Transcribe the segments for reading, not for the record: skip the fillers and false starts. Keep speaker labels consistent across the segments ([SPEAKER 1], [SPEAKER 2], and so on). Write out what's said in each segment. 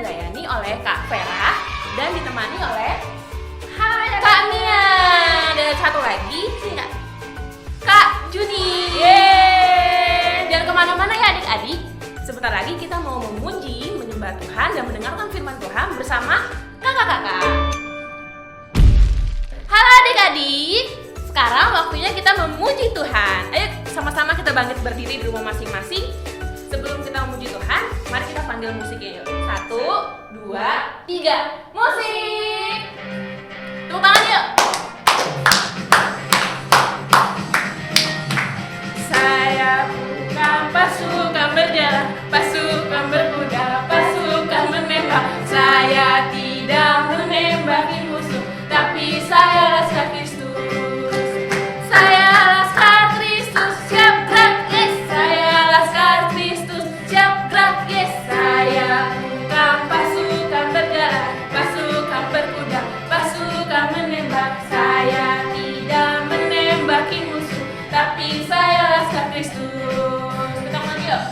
[SPEAKER 1] dilayani oleh Kak Vera dan ditemani oleh Kak Mia dan satu lagi Kak Juni. Yeay! Jangan kemana-mana ya adik-adik. Sebentar lagi kita mau memuji, menyembah Tuhan dan mendengarkan firman Tuhan bersama kakak-kakak. Halo adik-adik, sekarang waktunya kita memuji Tuhan. Ayo sama-sama kita bangkit berdiri di rumah masing-masing. Sebelum kita memuji Tuhan, mari kita panggil musiknya yuk. 1, 2, 3, musik! Tepuk tangan yuk! Saya bukan pasukan berjalan, pasukan berkuda, pasukan menembak. Saya tidak menembaki musuh, tapi saya laskar Kristus. Saya laskar Kristus, siap gerak yes. Saya laskar Kristus, siap gerak yes. Saya bukan pasukan berjalan, pasukan berkuda, pasukan menembak. Saya tidak menembaki musuh, tapi saya laskar Kristus. Kita lagi yuk.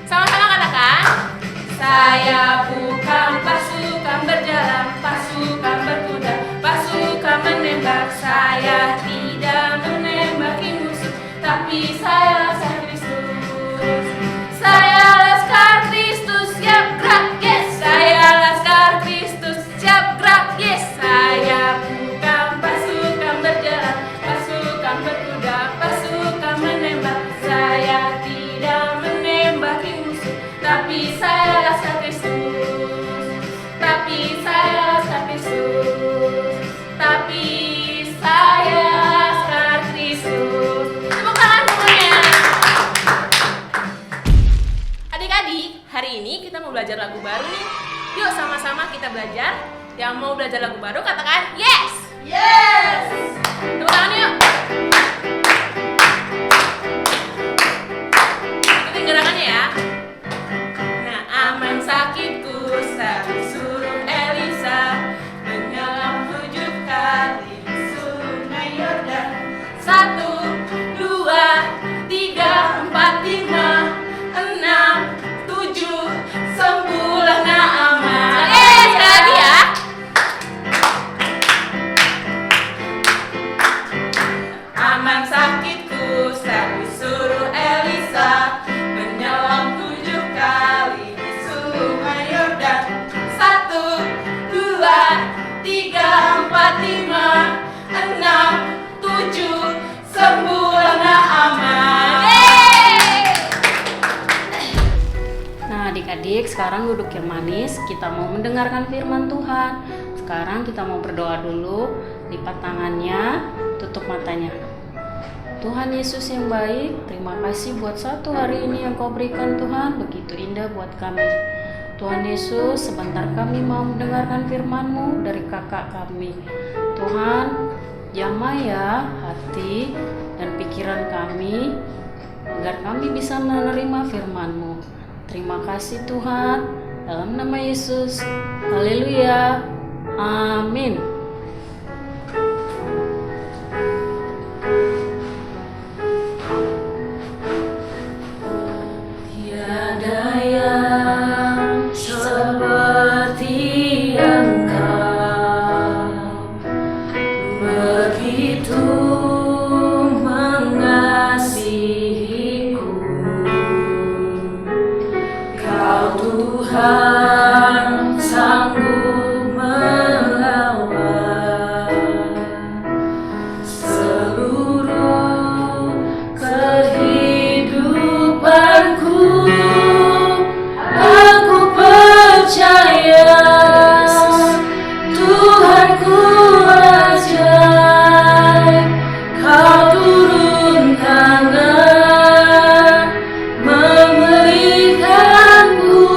[SPEAKER 1] Sama-sama katakan. Saya bukan pasukan berjalan, pasukan berkuda, pasukan menembak. Saya tidak menembaki musuh, tapi saya laskar Kristus. Saya laskar Kristus, siap gerak yes. Saya laskar Kristus, siap gerak yes. Saya bukan pasukan berjalan, pasukan berkuda, pasukan menembak. Saya tidak menembaki musuh, tapi saya laskar Kristus. Tapi saya laskar Kristus. Tapi saya laskar Kristus. Tepuk tangan semuanya. Adik-adik, hari ini kita mau belajar lagu baru nih. Yuk sama-sama kita belajar. Yang mau belajar lagu baru katakan yes. Yes. Tepuk tangan yuk. Ikutin gerakannya ya. Nah, aman sakitku, saya suruh Elisa menyelam 7 kali di sungai Yordan. 1, 2, 3, 4, 5, 6, 7, sembuhlah Naaman. Sekali lagi ya. Aman sakitku, saya suruh Elisa menyelam 7 kali di sungai Yordan. 1, 2, 3, 4, 5, 6, 7, sembuhlah Naaman. Nah adik-adik, sekarang duduk yang manis. Kita mau mendengarkan firman Tuhan. Sekarang kita mau berdoa dulu. Lipat tangannya, tutup matanya. Tuhan Yesus yang baik, terima kasih buat satu hari ini yang Kau berikan Tuhan, begitu indah buat kami. Tuhan Yesus, sebentar kami mau mendengarkan firman-Mu dari kakak kami. Tuhan, jamah ya hati dan pikiran kami, agar kami bisa menerima firman-Mu. Terima kasih Tuhan, dalam nama Yesus, haleluya, amin. Tiada yang seperti Engkau, begitu mengasihiku. Kau Tuhan sanggup melawan seluruh kehidupanku. Aku percaya Tuhanku ajaib. Kau turun tangan memulihkanku.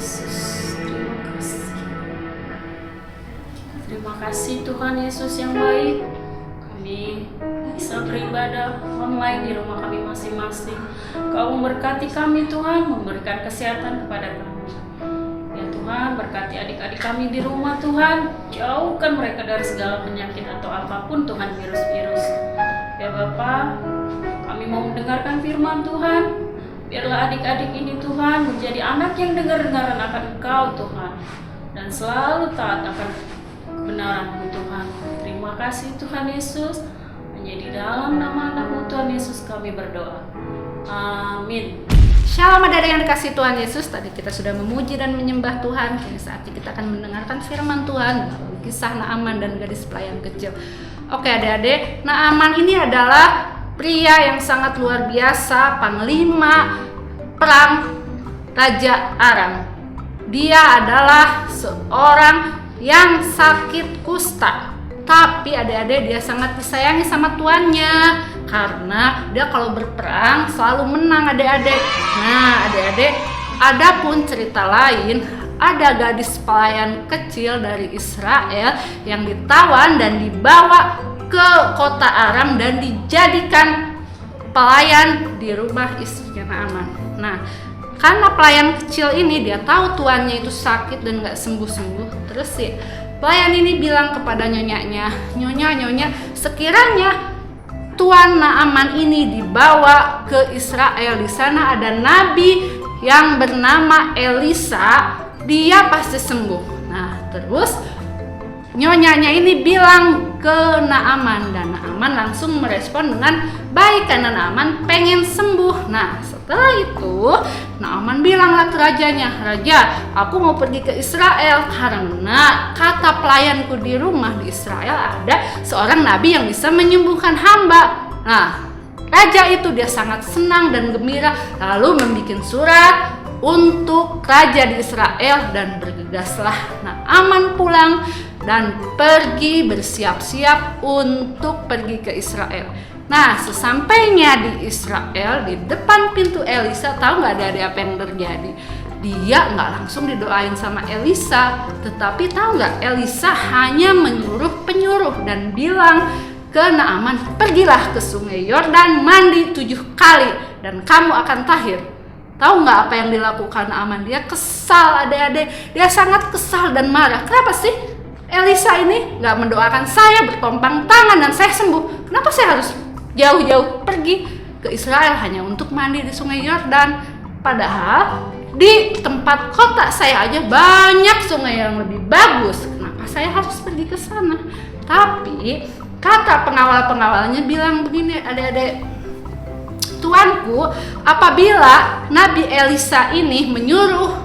[SPEAKER 1] Yesus. Terima kasih. Terima kasih Tuhan Yesus yang baik. Kami bisa beribadah online di rumah kami masing-masing. Kau memberkati kami Tuhan, memberikan kesehatan kepada kami. Ya Tuhan, berkati adik-adik kami di rumah Tuhan. Jauhkan mereka dari segala penyakit atau apapun Tuhan, virus-virus. Ya Bapa, kami mau mendengarkan firman Tuhan. Biarlah adik-adik ini Tuhan menjadi anak yang dengar-dengaran akan Engkau Tuhan, dan selalu taat akan kebenaran-Mu Tuhan. Terima kasih Tuhan Yesus. Hanya di dalam nama-Mu Tuhan Yesus kami berdoa. Amin.
[SPEAKER 2] Shalom adik-adik yang dikasihi Tuhan Yesus. Tadi kita sudah memuji dan menyembah Tuhan. Kini saatnya kita akan mendengarkan firman Tuhan melalui kisah Naaman dan gadis pelayan kecil. Oke adik-adik, Naaman ini adalah pria yang sangat luar biasa, panglima perang Raja Aram. Dia adalah seorang yang sakit kusta. Tapi adik-adik, dia sangat disayangi sama tuannya, karena dia kalau berperang selalu menang adik-adik. Nah adik-adik, ada pun cerita lain, ada gadis pelayan kecil dari Israel yang ditawan dan dibawa ke kota Aram dan dijadikan pelayan di rumah istrinya Naaman. Nah, karena pelayan kecil ini dia tahu tuannya itu sakit dan gak sembuh-sembuh, terus sih pelayan ini bilang kepada nyonyanya, nyonya, sekiranya tuan Naaman ini dibawa ke Israel, di sana ada nabi yang bernama Elisa, dia pasti sembuh. Nah, terus nyonyanya ini bilang ke Naaman, dan Naaman langsung merespon dengan baik karena Naaman pengen sembuh. Nah, setelah itu Naaman bilanglah ke rajanya, "Raja, aku mau pergi ke Israel karena kata pelayanku di rumah di Israel ada seorang nabi yang bisa menyembuhkan hamba." Nah, raja itu dia sangat senang dan gembira, lalu membuat surat untuk raja di Israel, dan bergegaslah Naaman pulang dan pergi bersiap-siap untuk pergi ke Israel. Nah, sesampainya di Israel, di depan pintu Elisa, tahu nggak ada apa yang terjadi? Dia nggak langsung didoain sama Elisa, tetapi tahu nggak, Elisa hanya menyuruh penyuruh dan bilang ke Naaman, "Pergilah ke sungai Yordan, mandi 7 kali dan kamu akan tahir." Tahu nggak apa yang dilakukan Naaman? Dia kesal adik-adik, dia sangat kesal dan marah. Kenapa sih Elisa ini nggak mendoakan saya bertompang tangan dan saya sembuh? Kenapa saya harus jauh-jauh pergi ke Israel hanya untuk mandi di sungai Yordan? Padahal di tempat kota saya aja banyak sungai yang lebih bagus. Kenapa saya harus pergi ke sana? Tapi kata pengawal-pengawalnya bilang begini adik-adik, "Tuanku, apabila Nabi Elisa ini menyuruh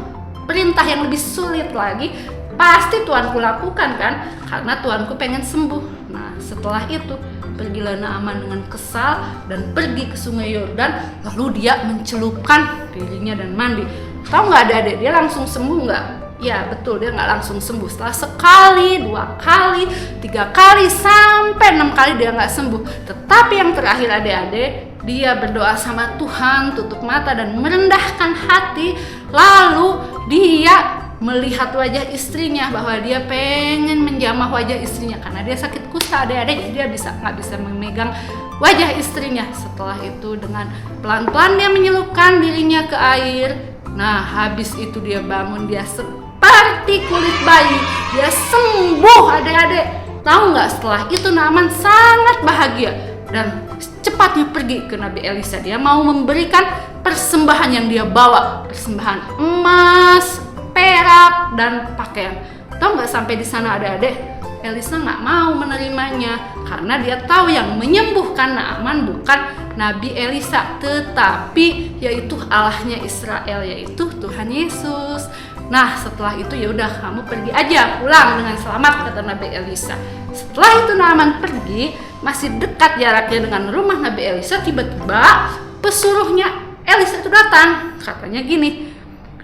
[SPEAKER 2] perintah yang lebih sulit lagi, pasti tuanku lakukan kan, karena tuanku pengen sembuh." Nah, setelah itu pergilah Naaman dengan kesal dan pergi ke sungai Yordan, lalu dia mencelupkan dirinya dan mandi. Tahu nggak adik-adik, dia langsung sembuh nggak? Ya betul, dia nggak langsung sembuh. Setelah sekali, 2 kali, 3 kali, sampai 6 kali dia nggak sembuh. Tetapi yang terakhir adik-adik, dia berdoa sama Tuhan, tutup mata dan merendahkan hati. Lalu dia melihat wajah istrinya, bahwa dia pengen menjamah wajah istrinya karena dia sakit kusta adik-adik, jadi dia nggak bisa memegang wajah istrinya. Setelah itu dengan pelan-pelan dia menyelupkan dirinya ke air. Nah, habis itu dia bangun, dia seperti kulit bayi, dia sembuh adik-adik. Tahu nggak, setelah itu Naaman sangat bahagia dan cepatnya pergi ke Nabi Elisa. Dia mau memberikan persembahan yang dia bawa, persembahan emas, perak, dan pakaian. Tahu nggak, sampai di sana adik-adik, Elisa nggak mau menerimanya karena dia tahu yang menyembuhkan Naaman bukan Nabi Elisa, tetapi yaitu Allahnya Israel, yaitu Tuhan Yesus. Nah, setelah itu ya udah, kamu pergi aja, pulang dengan selamat, kata Nabi Elisa. Setelah itu Naaman pergi, masih dekat jaraknya dengan rumah Nabi Elisa, tiba-tiba pesuruhnya Elisa itu datang. Katanya gini,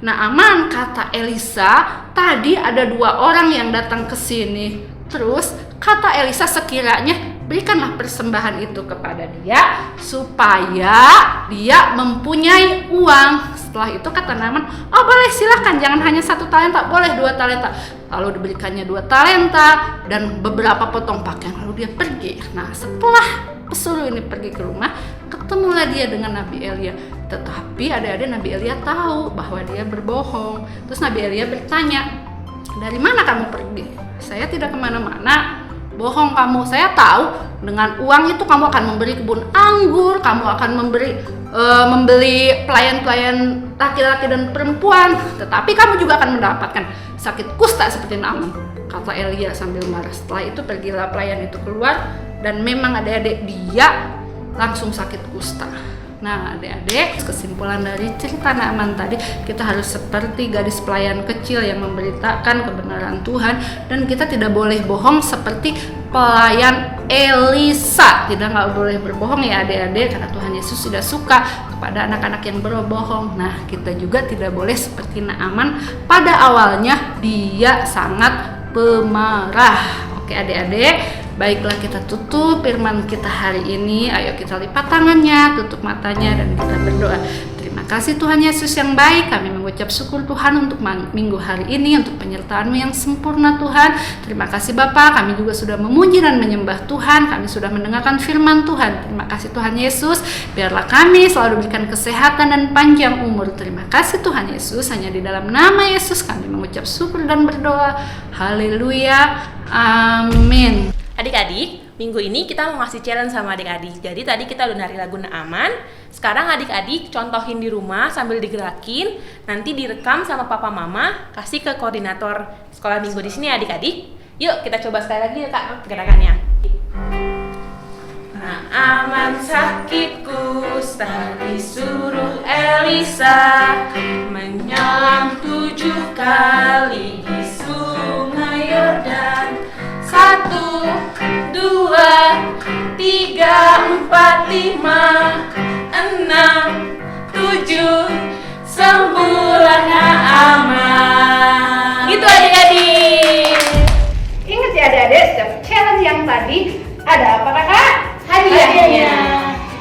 [SPEAKER 2] "Naaman," kata Elisa, "tadi ada 2 orang yang datang ke sini." Terus kata Elisa, "Sekiranya berikanlah persembahan itu kepada dia supaya dia mempunyai uang." setelah itu kata Naaman, oh boleh silahkan, jangan hanya 1 talenta, boleh 2 talenta. Lalu diberikannya 2 talenta dan beberapa potong pakaian, lalu dia pergi. Nah setelah pesuruh ini pergi ke rumah, ketemulah dia dengan Nabi Elia. Tetapi adik-adik, Nabi Elia tahu bahwa dia berbohong. Terus Nabi Elia bertanya, dari mana kamu pergi? Saya tidak kemana-mana. Bohong kamu. Saya tahu dengan uang itu kamu akan memberi kebun anggur, kamu akan membeli pelayan-pelayan laki-laki dan perempuan. Tetapi kamu juga akan mendapatkan sakit kusta seperti Naaman, kata Elia sambil marah. Setelah itu pergilah pelayan itu keluar, dan memang adik-adik dia langsung sakit kusta. Nah adik-adik, kesimpulan dari cerita Naaman tadi, kita harus seperti gadis pelayan kecil yang memberitakan kebenaran Tuhan, dan kita tidak boleh bohong seperti pelayan Elisa. Nggak boleh berbohong ya adik-adik, karena Tuhan Yesus tidak suka kepada anak-anak yang berbohong. Nah kita juga tidak boleh seperti Naaman, pada awalnya dia sangat pemarah. Oke adik-adik, baiklah kita tutup firman kita hari ini. Ayo kita lipat tangannya, tutup matanya, dan kita berdoa. Terima kasih Tuhan Yesus yang baik, kami mengucap syukur Tuhan untuk minggu hari ini, untuk penyertaan-Mu yang sempurna Tuhan. Terima kasih Bapa, kami juga sudah memuji dan menyembah Tuhan, kami sudah mendengarkan firman Tuhan. Terima kasih Tuhan Yesus, biarlah kami selalu diberikan kesehatan dan panjang umur. Terima kasih Tuhan Yesus, hanya di dalam nama Yesus kami mengucap syukur dan berdoa. Haleluya, amin.
[SPEAKER 3] Adik-adik, minggu ini kita mau ngasih challenge sama adik-adik. Jadi tadi kita udah nari lagu Naaman. Sekarang adik-adik contohin di rumah sambil digerakin. Nanti direkam sama papa mama, kasih ke koordinator sekolah minggu di sini adik-adik. Yuk kita coba sekali lagi ya Kak gerakannya. Naaman sakit kusta disuruh Elisa menyelam 7 kali di sungai Yordan. 1, 2, 3, 4, 5, 6, 7, sembuhlah Naaman. Gitu adik-adik.
[SPEAKER 2] Ingat ya adik-adik, setiap challenge yang tadi ada apa kakak?
[SPEAKER 3] Hadiahnya.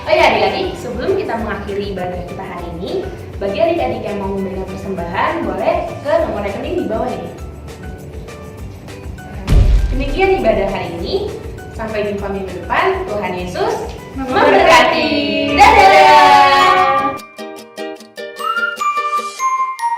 [SPEAKER 3] Oh ya adik-adik, sebelum kita mengakhiri ibadah kita hari ini, bagi adik-adik yang mau memberikan persembahan, boleh ke nomor rekening di bawah ini. Demikian ibadah hari ini. Sampai jumpa minggu depan. Tuhan Yesus memberkati. Dadah.